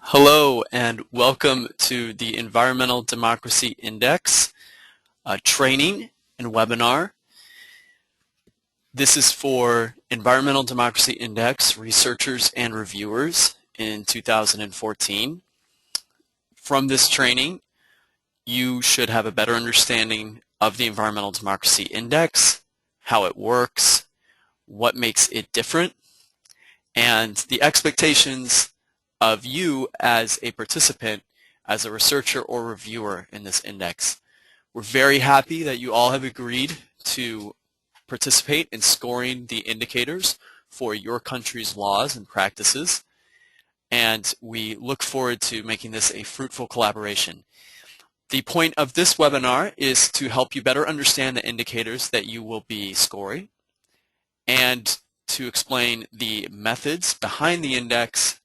Hello and welcome to the Environmental Democracy Index training and webinar. This is for Environmental Democracy Index researchers and reviewers in 2014. From this training, you should have a better understanding of the Environmental Democracy Index, how it works, what makes it different, and the expectations of you as a participant, as a researcher or reviewer in this index. We're very happy that you all have agreed to participate in scoring the indicators for your country's laws and practices, and we look forward to making this a fruitful collaboration. The point of this webinar is to help you better understand the indicators that you will be scoring and to explain the methods behind the index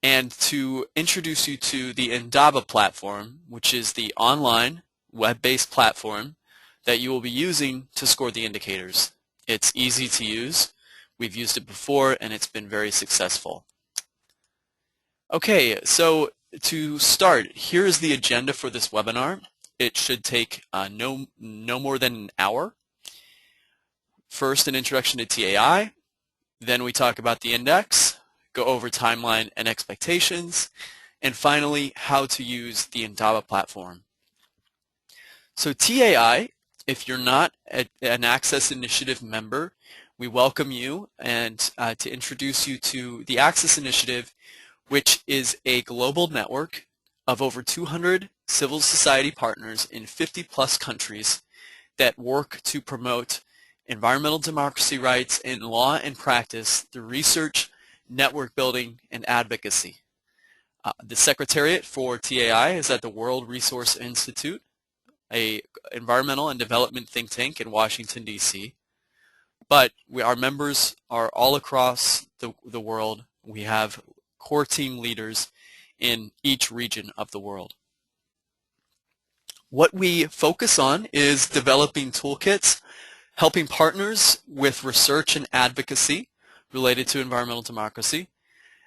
and to introduce you to the Indaba platform, which is the online web-based platform that you will be using to score the indicators. It's easy to use. We've used it before and it's been very successful. Okay, so to start, here is the agenda for this webinar. It should take no more than an hour. First, an introduction to TAI. Then we talk about the index, go over timeline and expectations, and finally, how to use the Indaba platform. So TAI, if you're not an Access Initiative member, we welcome you and to introduce you to the Access Initiative, which is a global network of over 200 civil society partners in 50+ countries that work to promote environmental democracy rights in law and practice through research, network building, and advocacy. The Secretariat for TAI is at the World Resource Institute, an environmental and development think tank in Washington, D.C. But our members are all across the world. We have core team leaders in each region of the world. What we focus on is developing toolkits, helping partners with research and advocacy related to environmental democracy,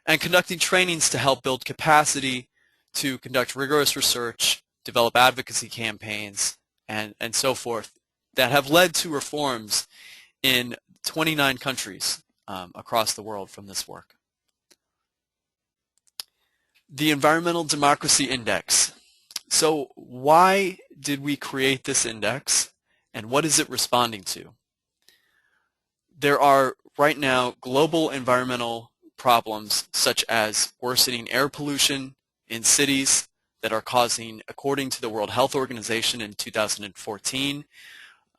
and conducting trainings to help build capacity to conduct rigorous research, develop advocacy campaigns, and so forth that have led to reforms in 29 countries across the world from this work. The Environmental Democracy Index. So why did we create this index, and what is it responding to? There are right now global environmental problems such as worsening air pollution in cities that are causing, according to the World Health Organization in 2014,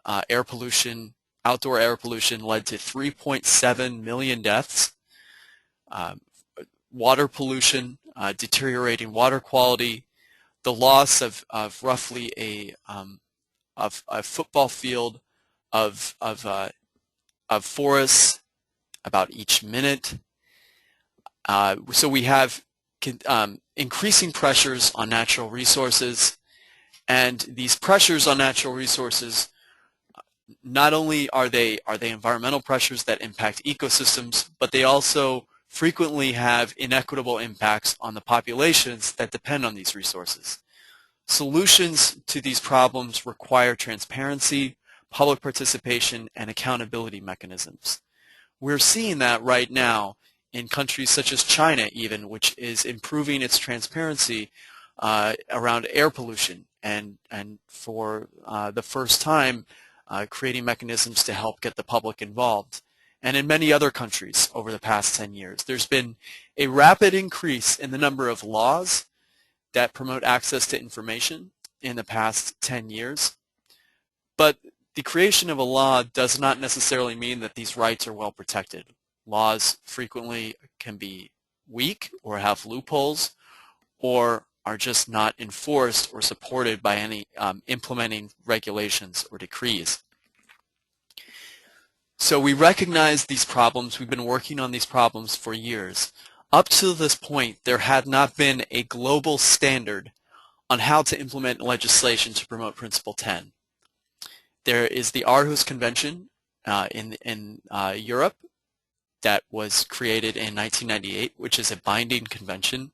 outdoor air pollution led to 3.7 million deaths. Water pollution, deteriorating water quality, the loss of roughly a football field of forests about each minute. So we have increasing pressures on natural resources, and these pressures on natural resources, not only are they environmental pressures that impact ecosystems, but they also frequently have inequitable impacts on the populations that depend on these resources. Solutions to these problems require transparency, public participation, and accountability mechanisms. We're seeing that right now in countries such as China even, which is improving its transparency around air pollution and for the first time creating mechanisms to help get the public involved. And in many other countries over the past 10 years. There's been a rapid increase in the number of laws that promote access to information in the past 10 years. But the creation of a law does not necessarily mean that these rights are well protected. Laws frequently can be weak or have loopholes or are just not enforced or supported by any implementing regulations or decrees. So we recognize these problems. We've been working on these problems for years. Up to this point, there had not been a global standard on how to implement legislation to promote Principle 10. There is the Aarhus Convention in Europe that was created in 1998, which is a binding convention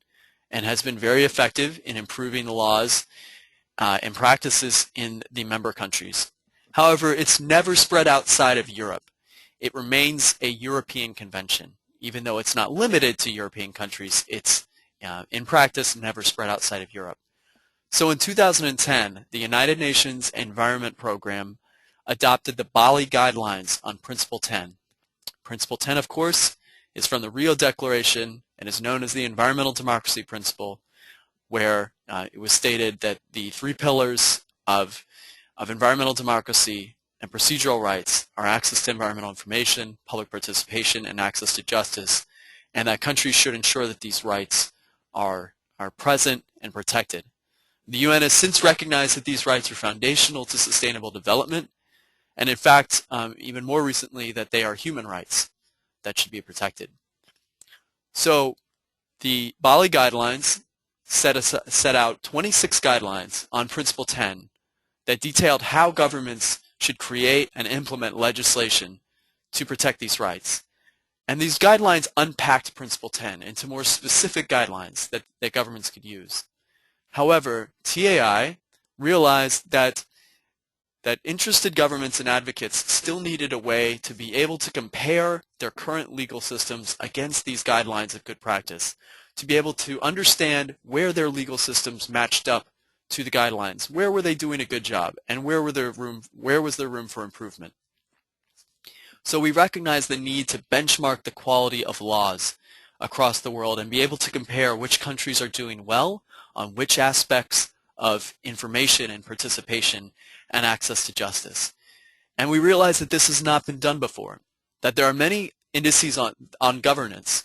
and has been very effective in improving the laws and practices in the member countries. However, it's never spread outside of Europe. It remains a European convention. Even though it's not limited to European countries, it's in practice never spread outside of Europe. So in 2010, the United Nations Environment Program adopted the Bali Guidelines on Principle 10. Principle 10, of course, is from the Rio Declaration and is known as the Environmental Democracy Principle, where it was stated that the three pillars of environmental democracy and procedural rights are access to environmental information, public participation, and access to justice, and that countries should ensure that these rights are present and protected. The UN has since recognized that these rights are foundational to sustainable development, and in fact, even more recently, that they are human rights that should be protected. So the Bali Guidelines set out 26 guidelines on Principle 10 that detailed how governments should create and implement legislation to protect these rights. And these guidelines unpacked Principle 10 into more specific guidelines that governments could use. However, TAI realized that interested governments and advocates still needed a way to be able to compare their current legal systems against these guidelines of good practice, to be able to understand where their legal systems matched up to the guidelines, where were they doing a good job, and where was there room for improvement. So we recognize the need to benchmark the quality of laws across the world and be able to compare which countries are doing well on which aspects of information and participation and access to justice. And we realize that this has not been done before, that there are many indices on governance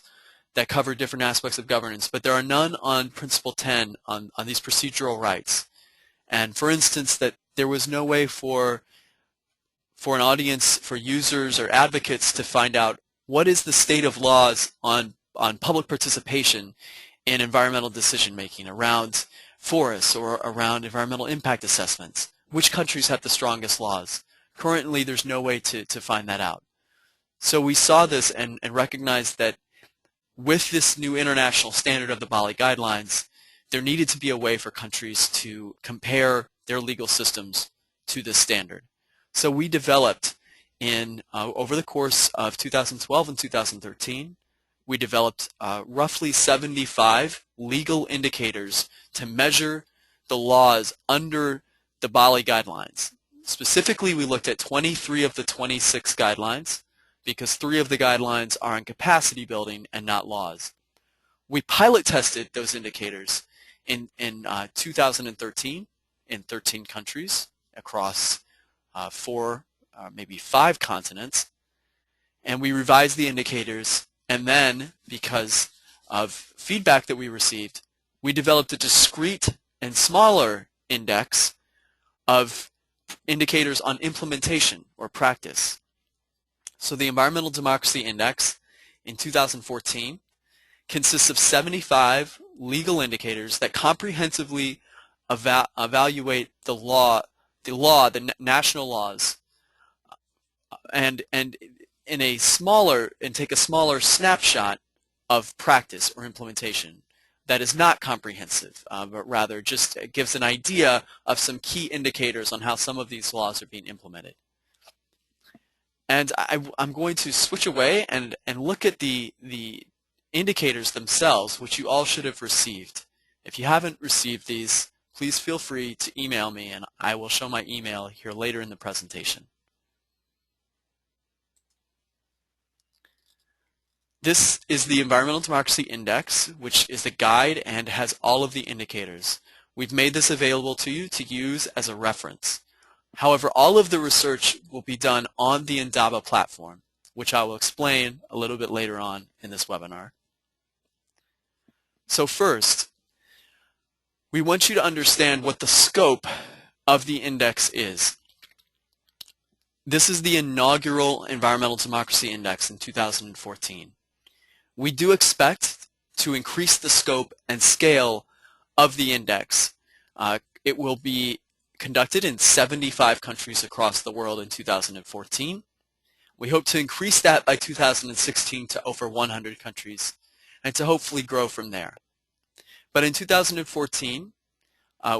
that cover different aspects of governance, but there are none on Principle 10 on these procedural rights. And for instance, that there was no way for an audience, for users or advocates to find out what is the state of laws on public participation in environmental decision making around forests or around environmental impact assessments. Which countries have the strongest laws? Currently, there's no way to find that out. So we saw this and recognized that with this new international standard of the Bali Guidelines, there needed to be a way for countries to compare their legal systems to this standard. So we developed over the course of 2012 and 2013, we developed roughly 75 legal indicators to measure the laws under the Bali Guidelines. Specifically, we looked at 23 of the 26 guidelines because 3 of the guidelines are on capacity building and not laws. We pilot tested those indicators in 2013 in 13 countries across 4, maybe 5 continents, and we revised the indicators, and then because of feedback that we received, we developed a discrete and smaller index of indicators on implementation or practice. So the Environmental Democracy Index in 2014 consists of 75 legal indicators that comprehensively evaluate the national laws, and take a smaller snapshot of practice or implementation that is not comprehensive, but rather just gives an idea of some key indicators on how some of these laws are being implemented. And I'm going to switch away and look at the indicators themselves, which you all should have received. If you haven't received these, please feel free to email me, and I will show my email here later in the presentation. This is the Environmental Democracy Index, which is the guide and has all of the indicators. We've made this available to you to use as a reference. However, all of the research will be done on the Indaba platform, which I will explain a little bit later on in this webinar. So first, we want you to understand what the scope of the index is. This is the inaugural Environmental Democracy Index in 2014. We do expect to increase the scope and scale of the index. It will be conducted in 75 countries across the world in 2014. We hope to increase that by 2016 to over 100 countries and to hopefully grow from there. But in 2014,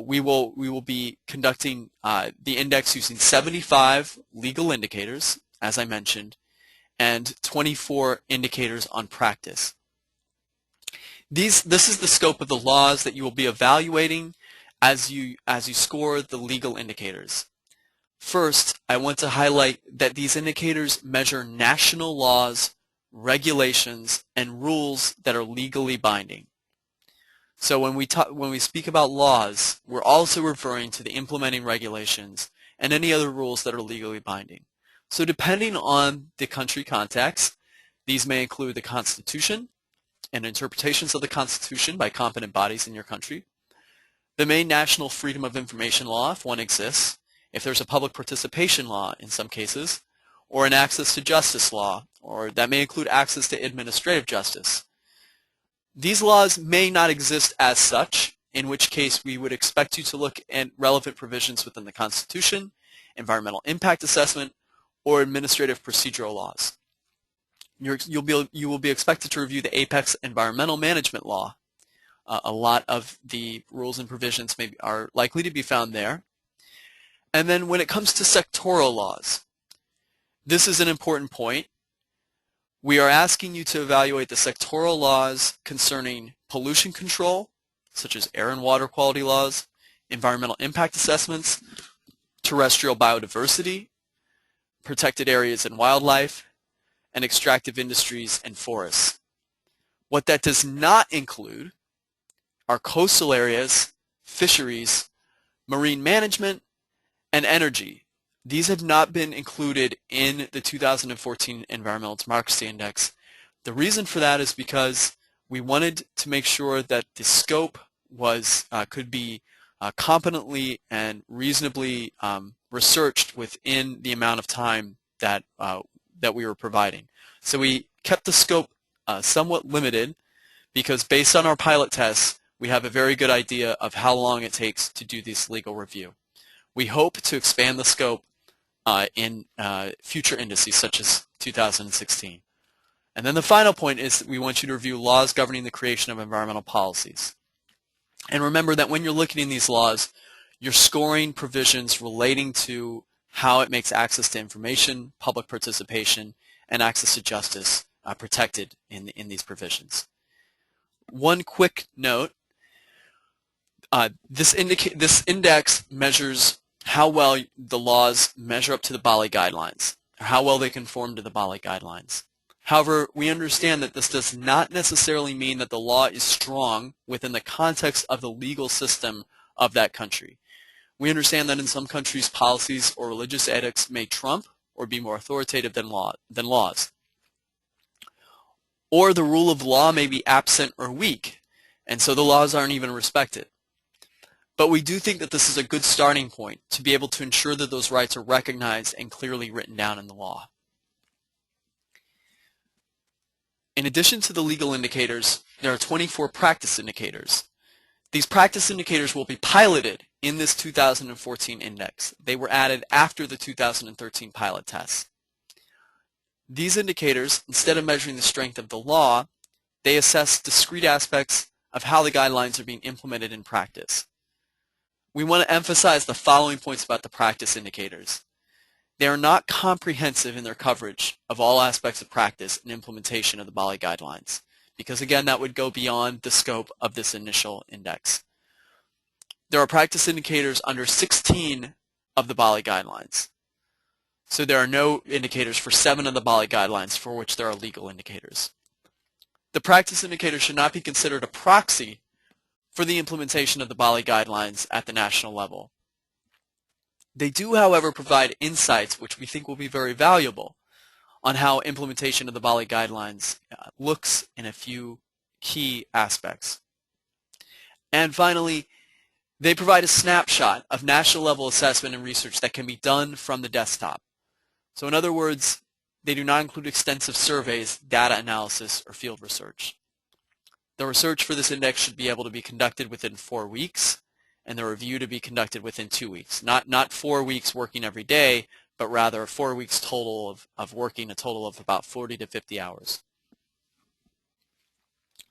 we will be conducting the index using 75 legal indicators, as I mentioned, and 24 indicators on practice. This is the scope of the laws that you will be evaluating as you score the legal indicators. First, I want to highlight that these indicators measure national laws, regulations, and rules that are legally binding. So when we speak about laws, we're also referring to the implementing regulations and any other rules that are legally binding. So depending on the country context, these may include the Constitution and interpretations of the Constitution by competent bodies in your country, the main national freedom of information law, if one exists, if there's a public participation law in some cases, or an access to justice law, or that may include access to administrative justice. These laws may not exist as such, in which case we would expect you to look at relevant provisions within the Constitution, environmental impact assessment, or administrative procedural laws. You will be expected to review the Apex Environmental Management Law. A lot of the rules and provisions are likely to be found there. And then when it comes to sectoral laws, this is an important point. We are asking you to evaluate the sectoral laws concerning pollution control, such as air and water quality laws, environmental impact assessments, terrestrial biodiversity, protected areas and wildlife, and extractive industries and forests. What that does not include are coastal areas, fisheries, marine management, and energy. These have not been included in the 2014 Environmental Democracy Index. The reason for that is because we wanted to make sure that the scope could be competently and reasonably researched within the amount of time that we were providing. So we kept the scope somewhat limited because based on our pilot tests, we have a very good idea of how long it takes to do this legal review. We hope to expand the scope in future indices such as 2016. And then the final point is that we want you to review laws governing the creation of environmental policies. And remember that when you're looking in these laws, you're scoring provisions relating to how it makes access to information, public participation, and access to justice protected in these provisions. One quick note, this index measures how well the laws measure up to the Bali Guidelines, or how well they conform to the Bali Guidelines. However, we understand that this does not necessarily mean that the law is strong within the context of the legal system of that country. We understand that in some countries, policies or religious edicts may trump or be more authoritative than laws. Or the rule of law may be absent or weak, and so the laws aren't even respected. But we do think that this is a good starting point to be able to ensure that those rights are recognized and clearly written down in the law. In addition to the legal indicators, there are 24 practice indicators. These practice indicators will be piloted in this 2014 index. They were added after the 2013 pilot tests. These indicators, instead of measuring the strength of the law, they assess discrete aspects of how the guidelines are being implemented in practice. We want to emphasize the following points about the practice indicators. They are not comprehensive in their coverage of all aspects of practice and implementation of the Bali Guidelines, because again, that would go beyond the scope of this initial index. There are practice indicators under 16 of the Bali Guidelines. So there are no indicators for 7 of the Bali Guidelines for which there are legal indicators. The practice indicators should not be considered a proxy for the implementation of the Bali Guidelines at the national level. They do, however, provide insights which we think will be very valuable on how implementation of the Bali Guidelines looks in a few key aspects. And finally, they provide a snapshot of national level assessment and research that can be done from the desktop. So in other words, they do not include extensive surveys, data analysis, or field research. The research for this index should be able to be conducted within 4 weeks, and the review to be conducted within 2 weeks. Not 4 weeks working every day, but rather 4 weeks total of working a total of about 40 to 50 hours.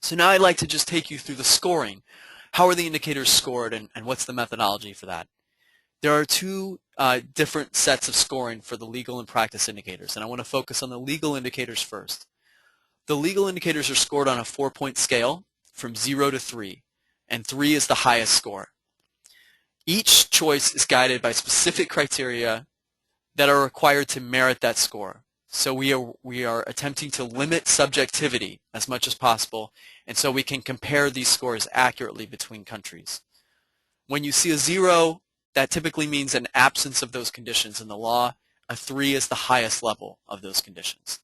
So now I'd like to just take you through the scoring. How are the indicators scored, and what's the methodology for that? There are two different sets of scoring for the legal and practice indicators, and I want to focus on the legal indicators first. The legal indicators are scored on a 4-point scale from 0 to 3, and 3 is the highest score. Each choice is guided by specific criteria that are required to merit that score. So we are attempting to limit subjectivity as much as possible, and so we can compare these scores accurately between countries. When you see a 0, that typically means an absence of those conditions in the law. A 3 is the highest level of those conditions.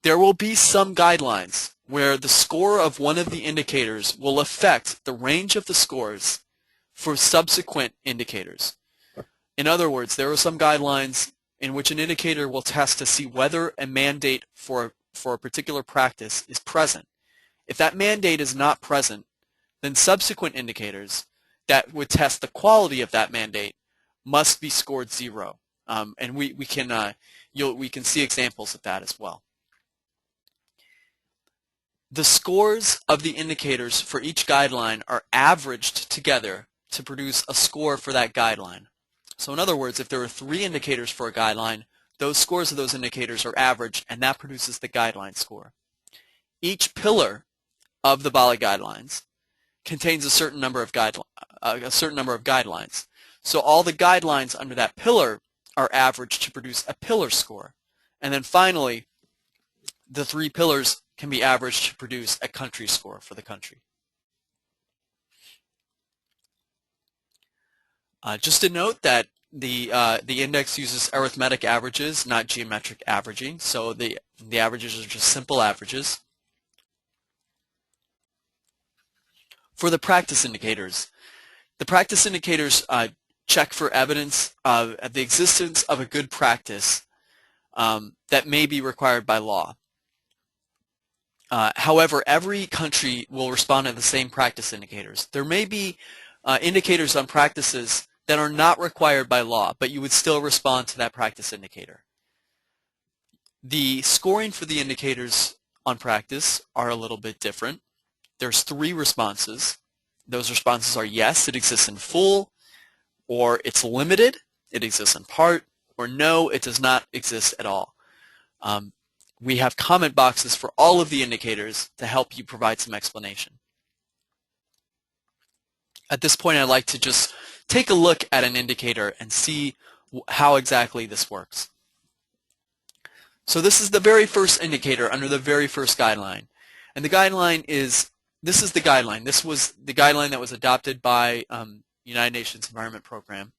There will be some guidelines where the score of one of the indicators will affect the range of the scores for subsequent indicators. In other words, there are some guidelines in which an indicator will test to see whether a mandate for a particular practice is present. If that mandate is not present, then subsequent indicators that would test the quality of that mandate must be scored 0. And we can see examples of that as well. The scores of the indicators for each guideline are averaged together to produce a score for that guideline. So in other words, if there are 3 indicators for a guideline, those scores of those indicators are averaged, and that produces the guideline score. Each pillar of the Bali guidelines contains a certain number of guidelines. So all the guidelines under that pillar are averaged to produce a pillar score. And then finally, the 3 pillars can be averaged to produce a country score for the country. Just to note that the index uses arithmetic averages, not geometric averaging. So the averages are just simple averages. For the practice indicators check for evidence of the existence of a good practice that may be required by law. However, every country will respond to the same practice indicators. There may be indicators on practices that are not required by law, but you would still respond to that practice indicator. The scoring for the indicators on practice are a little bit different. There's 3 responses. Those responses are yes, it exists in full, or it's limited, it exists in part, or no, it does not exist at all. We have comment boxes for all of the indicators to help you provide some explanation. At this point, I'd like to just take a look at an indicator and see how exactly this works. So this is the very first indicator under the very first guideline. And the guideline is, this is the guideline. This was the guideline that was adopted by United Nations Environment Program.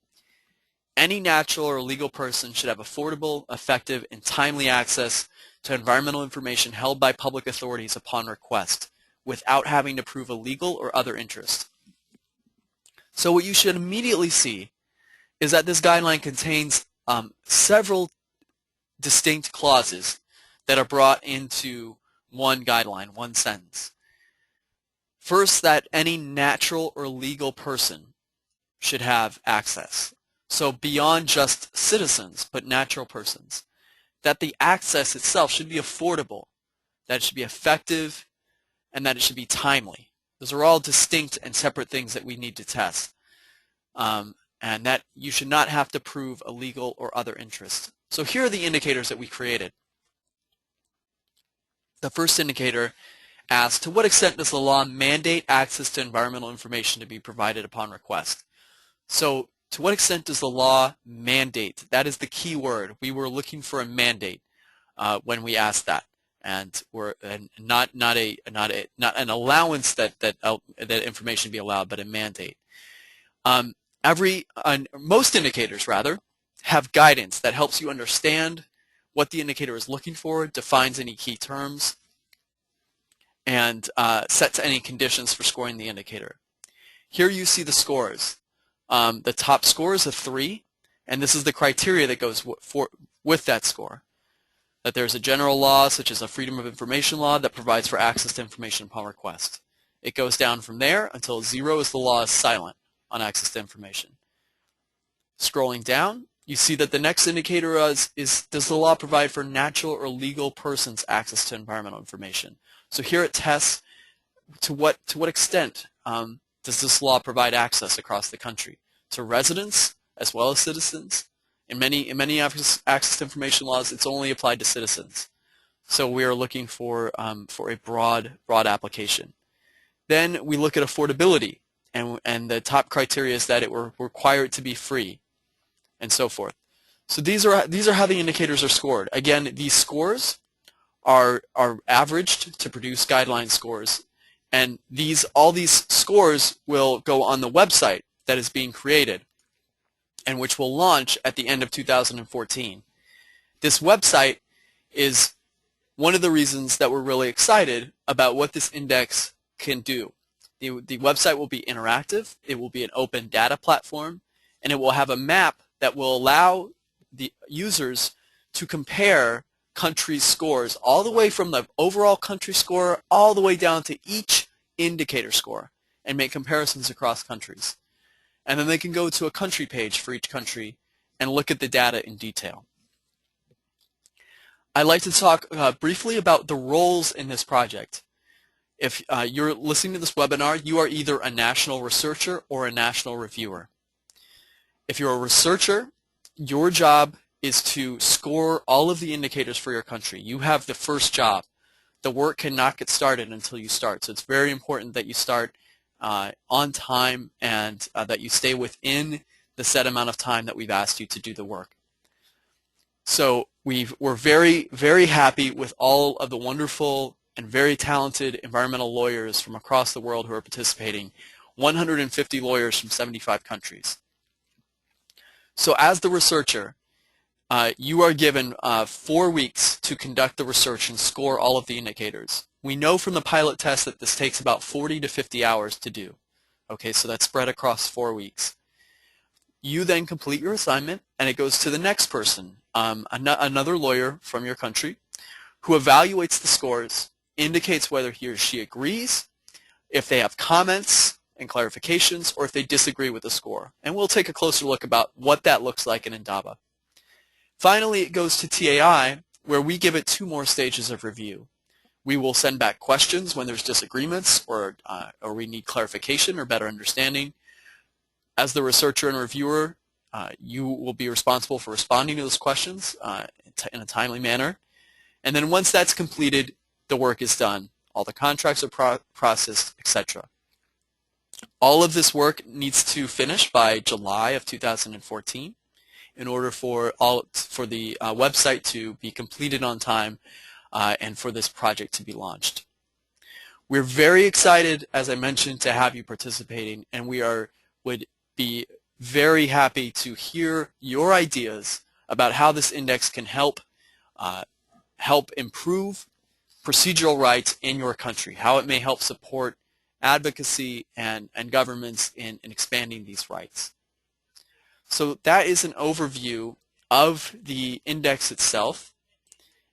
Any natural or legal person should have affordable, effective, and timely access to environmental information held by public authorities upon request, without having to prove a legal or other interest. So what you should immediately see is that this guideline contains several distinct clauses that are brought into one guideline, one sentence. First, that any natural or legal person should have access. So beyond just citizens, but natural persons. That the access itself should be affordable, that it should be effective, and that it should be timely. Those are all distinct and separate things that we need to test. And that you should not have to prove a legal or other interest. So here are the indicators that we created. The first indicator asks, to what extent does the law mandate access to environmental information to be provided upon request? So to what extent does the law mandate? That is the key word. We were looking for a mandate when we asked that. And not an allowance that information be allowed, but a mandate. Most indicators, rather, have guidance that helps you understand what the indicator is looking for, defines any key terms, and sets any conditions for scoring the indicator. Here you see the scores. The top score is a 3, and this is the criteria that goes with that score. That there's a general law, such as a Freedom of Information law, that provides for access to information upon request. It goes down from there until 0 is the law is silent on access to information. Scrolling down, you see that the next indicator is does the law provide for natural or legal persons access to environmental information? So here it tests to what extent does this law provide access across the country to residents as well as citizens. In many access to information laws, it's only applied to citizens. So we are looking for a broad application. Then we look at affordability, and the top criteria is that it will require it to be free, and so forth. So these are how the indicators are scored. Again, these scores are averaged to produce guideline scores, and all these scores will go on the website that is being created, and which will launch at the end of 2014. This website is one of the reasons that we're really excited about what this index can do. The website will be interactive, it will be an open data platform, and it will have a map that will allow the users to compare country scores all the way from the overall country score all the way down to each indicator score and make comparisons across countries. And then they can go to a country page for each country and look at the data in detail. I'd like to talk briefly about the roles in this project. If you're listening to this webinar, you are either a national researcher or a national reviewer. If you're a researcher, your job is to score all of the indicators for your country. You have the first job. The work cannot get started until you start. So it's very important that you start on time and that you stay within the set amount of time that we've asked you to do the work. So we're very, very happy with all of the wonderful and very talented environmental lawyers from across the world who are participating, 150 lawyers from 75 countries. So as the researcher, you are given 4 weeks to conduct the research and score all of the indicators. We know from the pilot test that this takes about 40 to 50 hours to do. Okay, so that's spread across 4 weeks. You then complete your assignment, and it goes to the next person, another lawyer from your country, who evaluates the scores, indicates whether he or she agrees, if they have comments and clarifications, or if they disagree with the score. And we'll take a closer look about what that looks like in Indaba. Finally, it goes to TAI, where we give it 2 more stages of review. We will send back questions when there's disagreements or we need clarification or better understanding. As the researcher and reviewer, you will be responsible for responding to those questions in a timely manner. And then once that's completed, the work is done. All the contracts are processed, etc. All of this work needs to finish by July of 2014 in order for the website to be completed on time and for this project to be launched. We're very excited, as I mentioned, to have you participating, and we would be very happy to hear your ideas about how this index can help improve procedural rights in your country, how it may help support advocacy and governments in expanding these rights. So that is an overview of the index itself.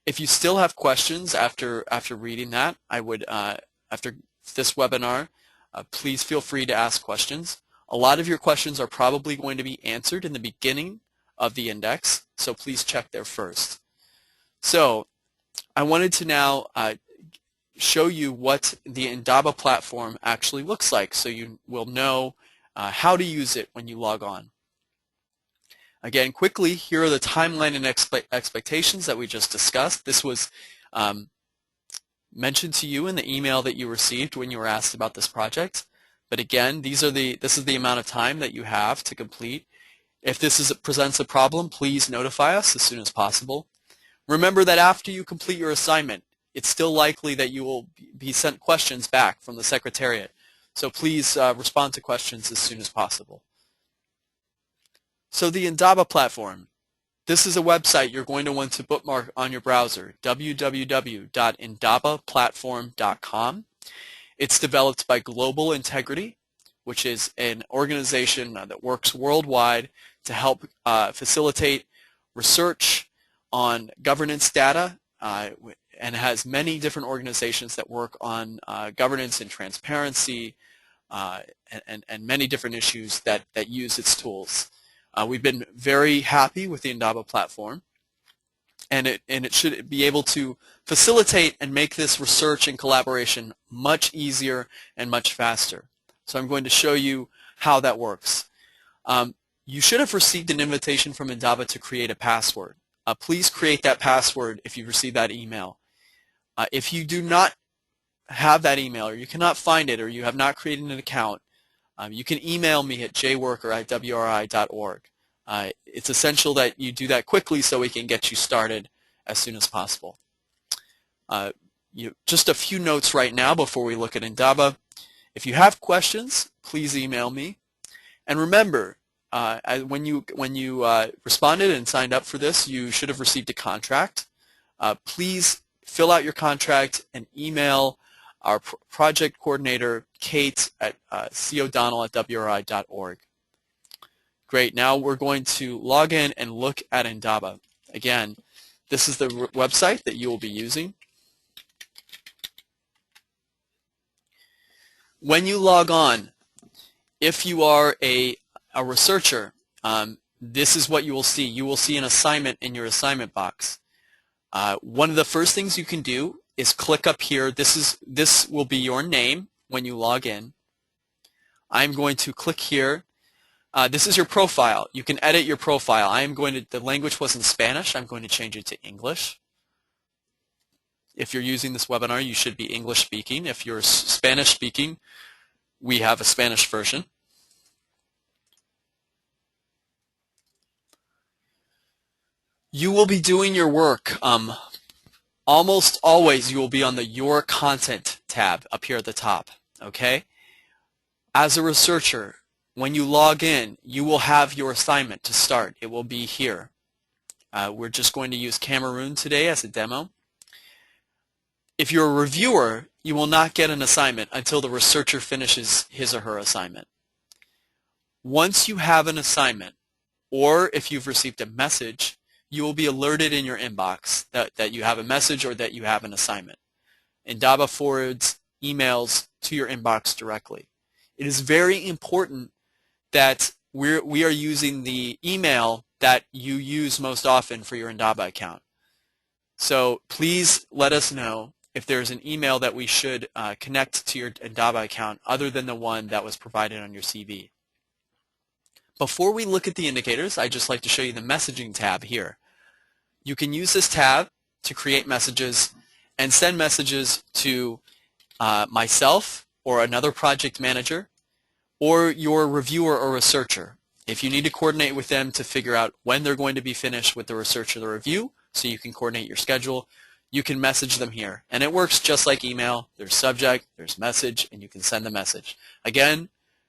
If you still have questions after reading that, I would, after this webinar, please feel free to ask questions. A lot of your questions are probably going to be answered in the beginning of the index, so please check there first. So I wanted to now show you what the Indaba platform actually looks like so you will know how to use it when you log on. Again, quickly, here are the timeline and expectations that we just discussed. This was mentioned to you in the email that you received when you were asked about this project. But again, this is the amount of time that you have to complete. If this presents a problem, please notify us as soon as possible. Remember that after you complete your assignment, it's still likely that you will be sent questions back from the Secretariat. So please respond to questions as soon as possible. So the Indaba platform, this is a website you're going to want to bookmark on your browser, www.indabaplatform.com. It's developed by Global Integrity, which is an organization that works worldwide to help facilitate research on governance data and has many different organizations that work on governance and transparency and many different issues that use its tools. We've been very happy with the Indaba platform. and it should be able to facilitate and make this research and collaboration much easier and much faster. So I'm going to show you how that works. You should have received an invitation from Indaba to create a password. Please create that password if you received that email. If you do not have that email, or you cannot find it, or you have not created an account, you can email me at jworker@wri.org. It's essential that you do that quickly so we can get you started as soon as possible. Just a few notes right now before we look at Indaba. If you have questions, please email me. And remember, when you responded and signed up for this, you should have received a contract. Please fill out your contract and email our project coordinator, Kate, at codonnell@wri.org. Great. Now we're going to log in and look at Indaba. Again, this is the website that you will be using. When you log on, if you are a researcher, this is what you will see. You will see an assignment in your assignment box. One of the first things you can do is click up here. This will be your name when you log in. I'm going to click here. This is your profile. You can edit your profile. The language was in Spanish. I'm going to change it to English. If you're using this webinar, you should be English speaking. If you're Spanish speaking, we have a Spanish version. You will be doing your work. Almost always you will be on the Your Content tab up here at the top. Okay? As a researcher, when you log in, you will have your assignment to start. It will be here. We're just going to use Cameroon today as a demo. If you're a reviewer, you will not get an assignment until the researcher finishes his or her assignment. Once you have an assignment, or if you've received a message, you will be alerted in your inbox that you have a message or that you have an assignment. Indaba forwards emails to your inbox directly. It is very important that we are using the email that you use most often for your Indaba account. So please let us know if there's an email that we should connect to your Indaba account other than the one that was provided on your CV. Before we look at the indicators, I'd just like to show you the messaging tab here. You can use this tab to create messages and send messages to myself or another project manager or your reviewer or researcher. If you need to coordinate with them to figure out when they're going to be finished with the research or the review so you can coordinate your schedule, you can message them here. And it works just like email. There's subject, there's message, and you can send the message. Again,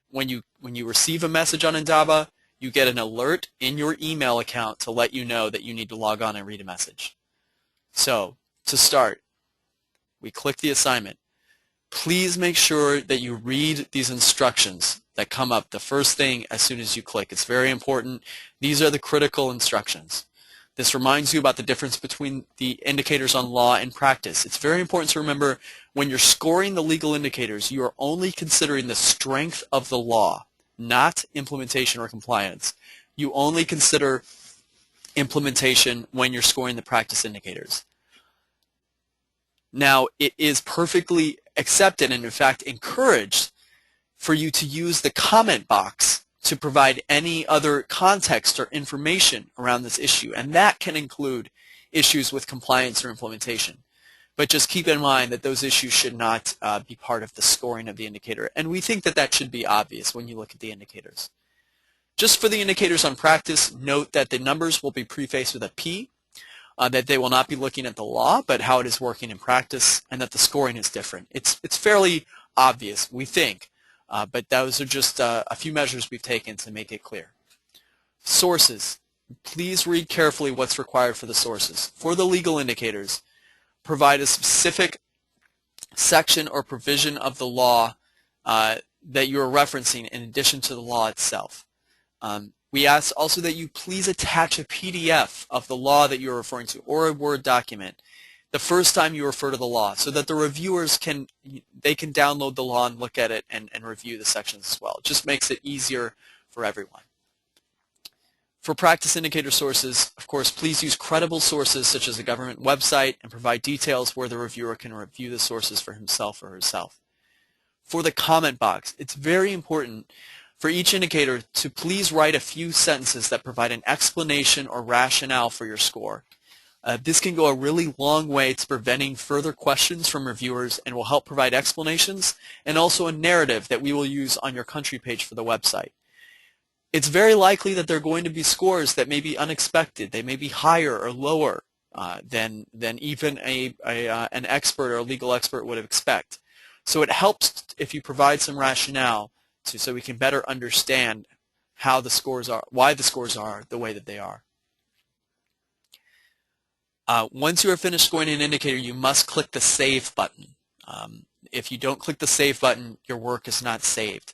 when you receive a message on Indaba, you get an alert in your email account to let you know that you need to log on and read a message. So, to start, we click the assignment. Please make sure that you read these instructions that come up the first thing as soon as you click. It's very important. These are the critical instructions. This reminds you about the difference between the indicators on law and practice. It's very important to remember when you're scoring the legal indicators, you are only considering the strength of the law, not implementation or compliance. You only consider implementation when you're scoring the practice indicators. Now, it is perfectly accepted and in fact encouraged for you to use the comment box to provide any other context or information around this issue, and that can include issues with compliance or implementation. But just keep in mind that those issues should not be part of the scoring of the indicator, and we think that that should be obvious when you look at the indicators. Just for the indicators on practice, note that the numbers will be prefaced with a P, that they will not be looking at the law, but how it is working in practice, and that the scoring is different. It's fairly obvious, we think, but those are just a few measures we've taken to make it clear. Sources. Please read carefully what's required for the sources. For the legal indicators, provide a specific section or provision of the law that you are referencing in addition to the law itself. We ask also that you please attach a PDF of the law that you're referring to or a Word document the first time you refer to the law so that the reviewers can download the law and look at it and review the sections as well. It just makes it easier for everyone. For practice indicator sources, of course, please use credible sources such as a government website and provide details where the reviewer can review the sources for himself or herself. For the comment box, it's very important for each indicator to please write a few sentences that provide an explanation or rationale for your score. This can go a really long way to preventing further questions from reviewers and will help provide explanations and also a narrative that we will use on your country page for the website. It's very likely that there are going to be scores that may be unexpected. They may be higher or lower than even an expert or a legal expert would expect. So it helps if you provide some rationale so we can better understand how the scores are, why the scores are the way that they are. Once you are finished scoring an indicator, you must click the Save button. If you don't click the Save button, your work is not saved.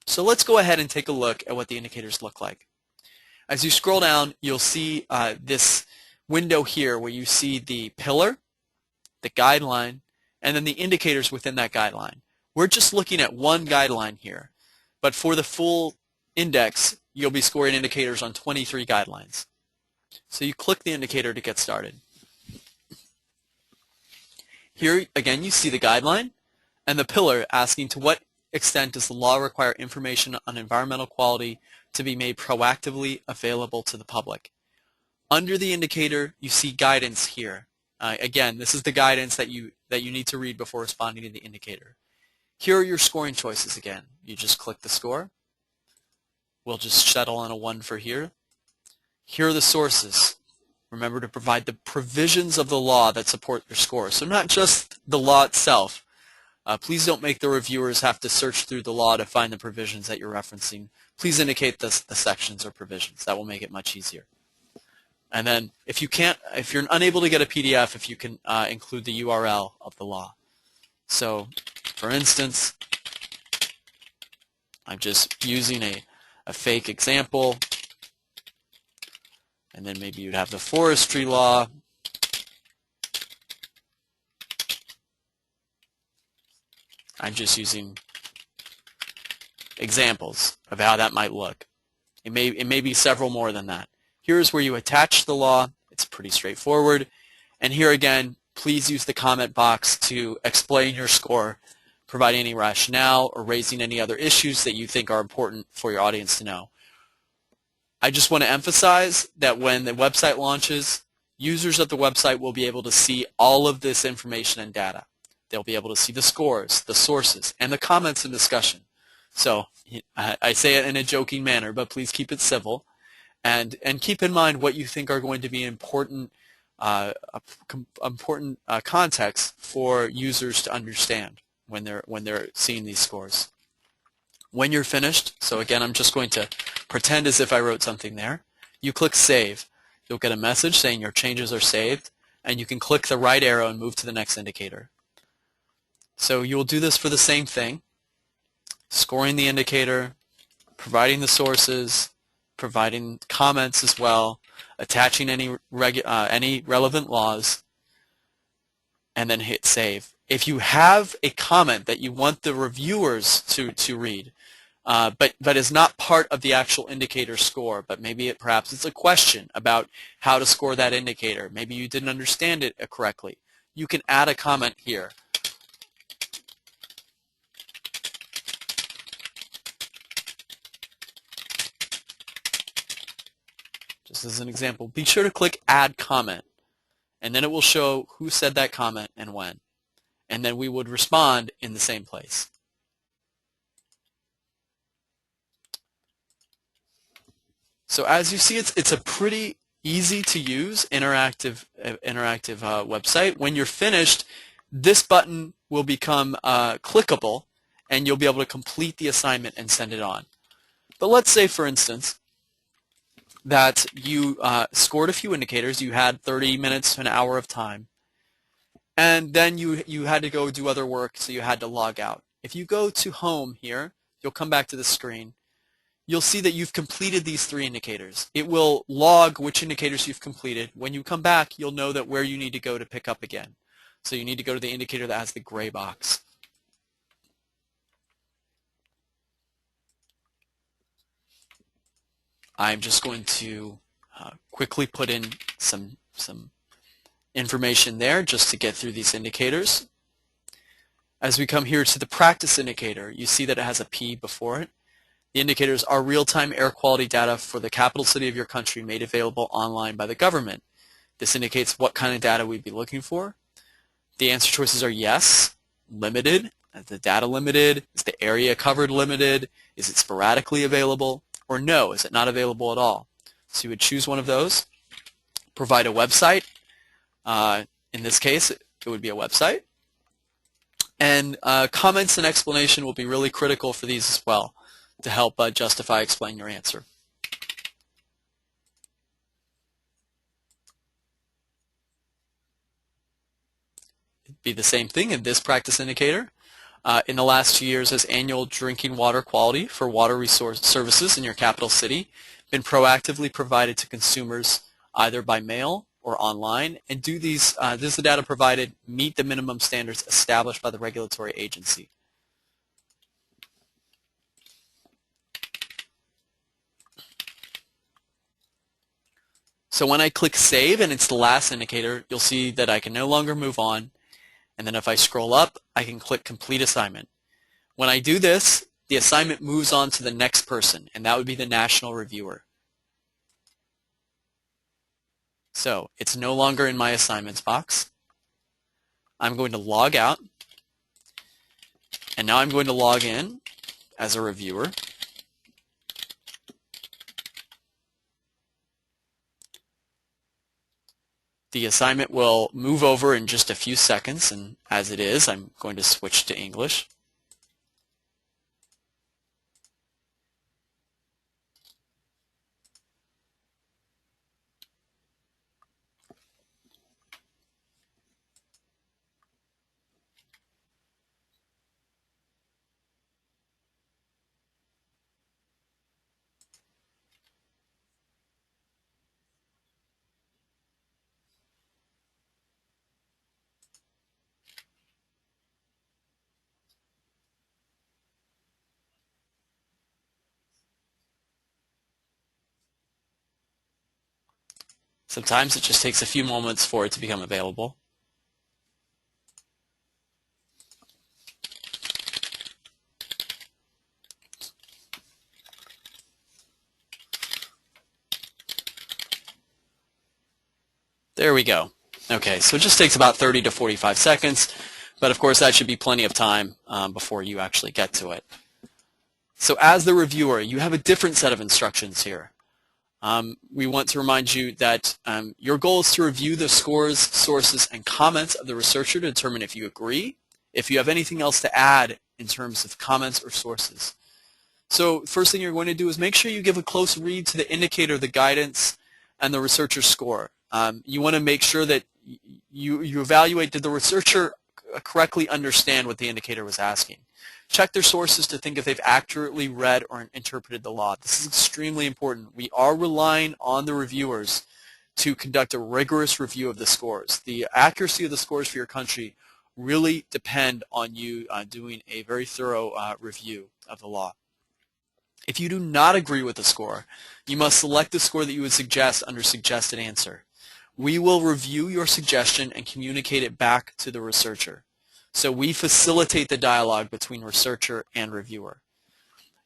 So let's go ahead and take a look at what the indicators look like. As you scroll down, you'll see this window here where you see the pillar, the guideline, and then the indicators within that guideline. We're just looking at one guideline here, but for the full index, you'll be scoring indicators on 23 guidelines. So you click the indicator to get started. Here, again, you see the guideline and the pillar asking to what extent does the law require information on environmental quality to be made proactively available to the public. Under the indicator, you see guidance here. Again, this is the guidance that you need to read before responding to the indicator. Here are your scoring choices again. You just click the score. We'll just settle on a 1 for here. Here are the sources. Remember to provide the provisions of the law that support your score. So not just the law itself. Please don't make the reviewers have to search through the law to find the provisions that you're referencing. Please indicate the sections or provisions. That will make it much easier. And then if you're unable to get a PDF, if you can include the URL of the law. So for instance, I'm just using a fake example. And then maybe you'd have the forestry law. I'm just using examples of how that might look. It may be several more than that. Here's where you attach the law. It's pretty straightforward. And here again, please use the comment box to explain your score, providing any rationale or raising any other issues that you think are important for your audience to know. I just want to emphasize that when the website launches, users of the website will be able to see all of this information and data. They'll be able to see the scores, the sources, and the comments and discussion. So I say it in a joking manner, but please keep it civil. And keep in mind what you think are going to be important context for users to understand when they're seeing these scores. When you're finished, so again, I'm just going to pretend as if I wrote something there. You click Save. You'll get a message saying your changes are saved, and you can click the right arrow and move to the next indicator. So you'll do this for the same thing, scoring the indicator, providing the sources, providing comments as well, attaching any relevant laws, and then hit Save. If you have a comment that you want the reviewers to read, but is not part of the actual indicator score, but maybe perhaps it's a question about how to score that indicator. Maybe you didn't understand it correctly. You can add a comment here. Just as an example, be sure to click Add Comment, and then it will show who said that comment and when. And then we would respond in the same place. So as you see, it's a pretty easy to use interactive website. When you're finished, this button will become clickable, and you'll be able to complete the assignment and send it on. But let's say, for instance, that you scored a few indicators. You had 30 minutes to an hour of time. And then you had to go do other work, so you had to log out. If you go to Home here, you'll come back to the screen. You'll see that you've completed these 3 indicators. It will log which indicators you've completed. When you come back, you'll know that where you need to go to pick up again. So you need to go to the indicator that has the gray box. I'm just going to quickly put in some information there just to get through these indicators. As we come here to the practice indicator, you see that it has a P before it. The indicators are real-time air quality data for the capital city of your country made available online by the government. This indicates what kind of data we'd be looking for. The answer choices are yes, limited, is the data limited, is the area covered limited, is it sporadically available, or no, is it not available at all. So you would choose one of those, provide a website. In this case, it would be a website. And comments and explanation will be really critical for these as well to help justify, explain your answer. It'd be the same thing in this practice indicator. In the last 2 years, has annual drinking water quality for water resource services in your capital city been proactively provided to consumers either by mail or online? And do these, does the data provided meet the minimum standards established by the regulatory agency? So when I click Save, and it's the last indicator, you'll see that I can no longer move on. And then if I scroll up, I can click Complete Assignment. When I do this, the assignment moves on to the next person, and that would be the national reviewer. So it's no longer in my assignments box. I'm going to log out, and now I'm going to log in as a reviewer. The assignment will move over in just a few seconds, and as it is, I'm going to switch to English. Sometimes it just takes a few moments for it to become available. There we go. Okay, so it just takes about 30 to 45 seconds, but of course that should be plenty of time before you actually get to it. So as the reviewer, you have a different set of instructions here. We want to remind you that your goal is to review the scores, sources, and comments of the researcher to determine if you agree, if you have anything else to add in terms of comments or sources. So first thing you're going to do is make sure you give a close read to the indicator, the guidance, and the researcher's score. You want to make sure that you evaluate, did the researcher correctly understand what the indicator was asking. Check their sources to think if they've accurately read or interpreted the law. This is extremely important. We are relying on the reviewers to conduct a rigorous review of the scores. The accuracy of the scores for your country really depend on you doing a very thorough review of the law. If you do not agree with the score, you must select the score that you would suggest under Suggested Answer. We will review your suggestion and communicate it back to the researcher. So we facilitate the dialogue between researcher and reviewer.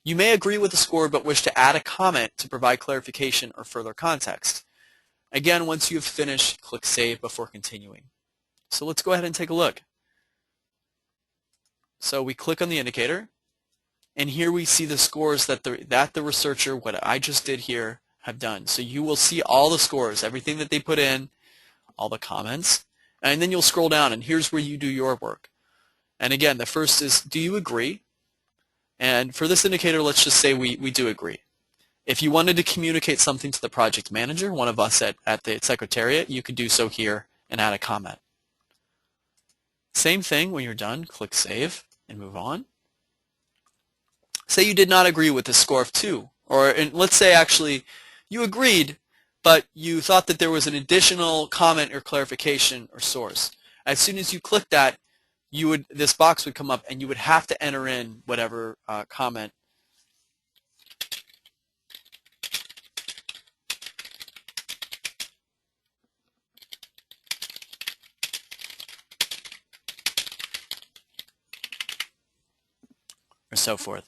You may agree with the score but wish to add a comment to provide clarification or further context. Again, once you've finished, click Save before continuing. So let's go ahead and take a look. So we click on the indicator, and here we see the scores that the researcher, what I just did here, have done. So you will see all the scores, everything that they put in, all the comments, and then you'll scroll down, and here's where you do your work. And again, the first is, do you agree? And for this indicator, let's just say we do agree. If you wanted to communicate something to the project manager, one of us at the Secretariat, you could do so here and add a comment. Same thing when you're done, click Save and move on. Say you did not agree with the score of 2, or let's say actually you agreed, but you thought that there was an additional comment or clarification or source. As soon as you click that, this box would come up, and you would have to enter in whatever comment or so forth.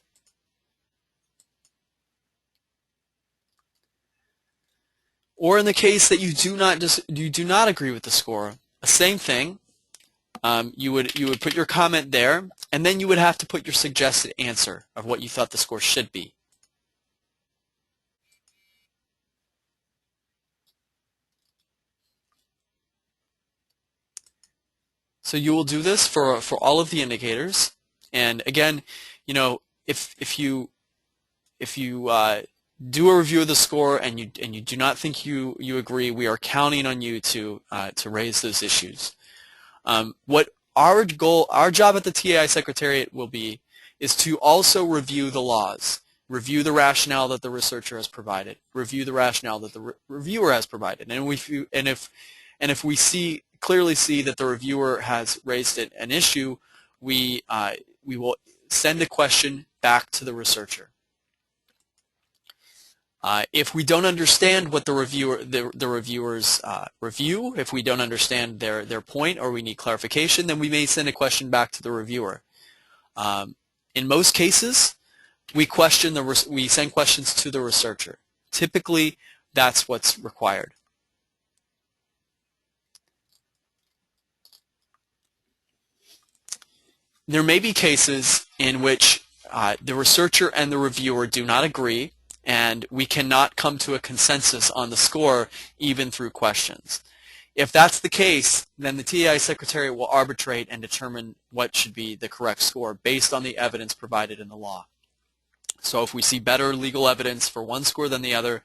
Or in the case that you do not agree with the score, the same thing. You would put your comment there, and then you would have to put your suggested answer of what you thought the score should be. So you will do this for all of the indicators. And again, you know, if you do a review of the score and you do not think you agree, we are counting on you to raise those issues. What our job at the TAI Secretariat will be is to also review the laws, review the rationale that the researcher has provided, review the rationale that the reviewer has provided, and if we clearly see that the reviewer has raised an issue, we will send a question back to the researcher. If we don't understand what the reviewers review, if we don't understand their point or we need clarification, then we may send a question back to the reviewer. In most cases, we send questions to the researcher. Typically, that's what's required. There may be cases in which the researcher and the reviewer do not agree, and we cannot come to a consensus on the score even through questions. If that's the case, then the TAI Secretariat will arbitrate and determine what should be the correct score based on the evidence provided in the law. So if we see better legal evidence for one score than the other,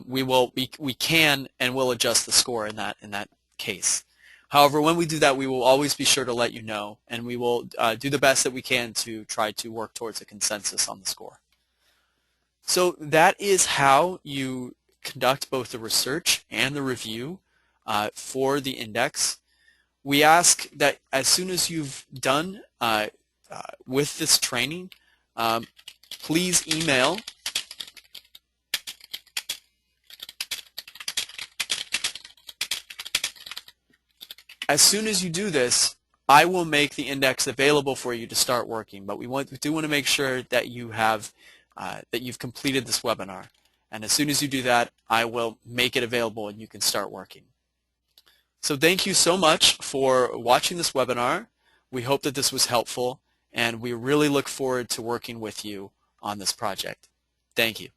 we can and will adjust the score in that case. However, when we do that, we will always be sure to let you know, and we will do the best that we can to try to work towards a consensus on the score. So that is how you conduct both the research and the review for the index. We ask that as soon as you've done with this training, please email as soon as you do this, I will make the index available for you to start working. But we do want to make sure that you have that you've completed this webinar. And as soon as you do that, I will make it available and you can start working. So thank you so much for watching this webinar. We hope that this was helpful, and we really look forward to working with you on this project. Thank you.